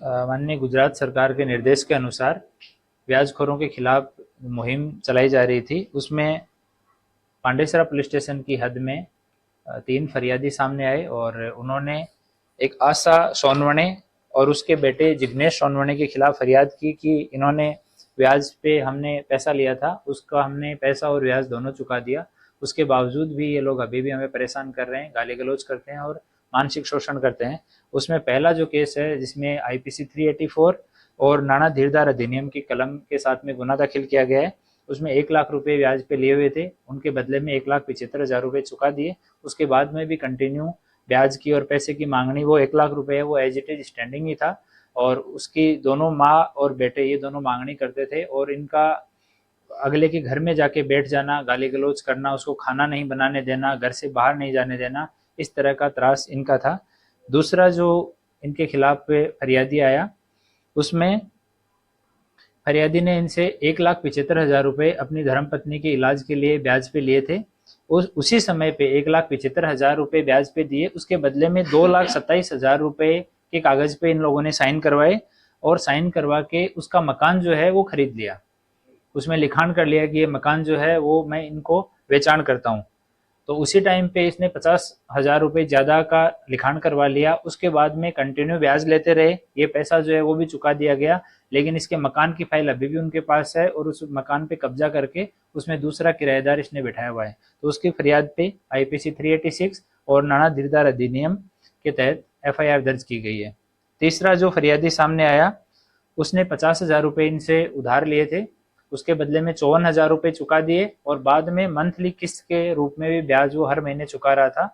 माननीय गुजरात सरकार के निर्देश के अनुसार ब्याजखोरों के खिलाफ मुहिम चलाई जा रही थी। उसमें पांडेसरा पुलिस स्टेशन की हद में 3 फरियादी सामने आए और उन्होंने एक आशा सोनवणे और उसके बेटे जिग्नेश सोनवणे के खिलाफ फरियाद की कि इन्होंने ब्याज पे हमने पैसा लिया था, उसका हमने पैसा और ब्याज दोनों चुका दिया। उसके बावजूद भी ये लोग अभी भी हमें परेशान कर रहे हैं, गाली गलौज करते हैं और मानसिक शोषण करते हैं। उसमें पहला जो केस है जिसमें आईपीसी 384 और नाना धीरदार अधिनियम की कलम के साथ में गुना दाखिल किया गया है। उसमें 1 लाख रुपए ब्याज पे लिए हुए थे, उनके बदले में 1,75,000 रुपए चुका दिए। उसके बाद में भी कंटिन्यू ब्याज की और पैसे की मांगनी, वो 1 लाख रुपए है वो एज इट इज स्टैंडिंग ही था। और उसकी दोनों माँ और बेटे ये दोनों मांगनी करते थे और इनका अगले के घर में जाके बैठ जाना, गाली गलौज करना, उसको खाना नहीं बनाने देना, घर से बाहर नहीं जाने देना, इस तरह का त्रास इनका था। दूसरा जो इनके खिलाफ फरियादी आया, उसमें फरियादी ने इनसे 1,75,000 रुपए अपनी धर्मपत्नी के इलाज के लिए ब्याज पे लिए थे। उसी समय पे 1,75,000 रुपए ब्याज पे दिए, उसके बदले में 2,27,000 रुपए के कागज पे इन लोगों ने साइन करवाए और साइन करवा के उसका मकान जो है वो खरीद लिया। उसमें लिखान कर लिया कि ये मकान जो है वो मैं इनको बेचान करता हूँ। तो उसी टाइम पे इसने 50,000 रुपए ज्यादा का लिखान करवा लिया। उसके बाद में कंटिन्यू ब्याज लेते रहे, ये पैसा जो है वो भी चुका दिया गया, लेकिन इसके मकान की फाइल अभी भी उनके पास है और उस मकान पे कब्जा करके उसमें दूसरा किराएदार इसने बिठाया हुआ है। तो उसकी फरियाद पे आईपीसी 386 और नाना धीरदार अधिनियम के तहत एफआईआर दर्ज की गई है। तीसरा जो फरियादी सामने आया, उसने 50,000 रुपए इनसे उधार लिए थे, उसके बदले में 54,000 रुपए चुका दिए और बाद में मंथली किस्त के रूप में भी ब्याज वो हर महीने चुका रहा था।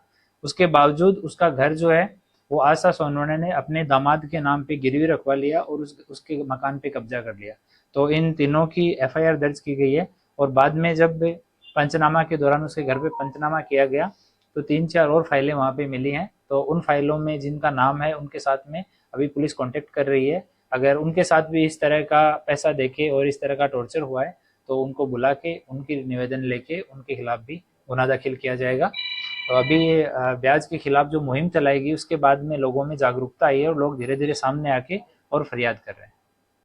उसके बावजूद उसका घर जो है वो आशा सोनवणे ने अपने दामाद के नाम पे गिरवी रखवा लिया और उसके मकान पे कब्जा कर लिया। तो इन तीनों की एफआईआर दर्ज की गई है और बाद में जब पंचनामा के दौरान उसके घर पे पंचनामा किया गया तो 3-4 और फाइलें वहां पे मिली हैं। तो उन फाइलों में जिनका नाम है उनके साथ में अभी पुलिस कांटेक्ट कर रही है। अगर उनके साथ भी इस तरह का पैसा देके और इस तरह का टॉर्चर हुआ है तो उनको बुला के उनकी निवेदन लेके उनके खिलाफ भी गुना दाखिल किया जाएगा। तो अभी ये ब्याज के खिलाफ जो मुहिम चलाएगी उसके बाद में लोगों में जागरूकता आई है और लोग धीरे धीरे सामने आके और फरियाद कर रहे हैं।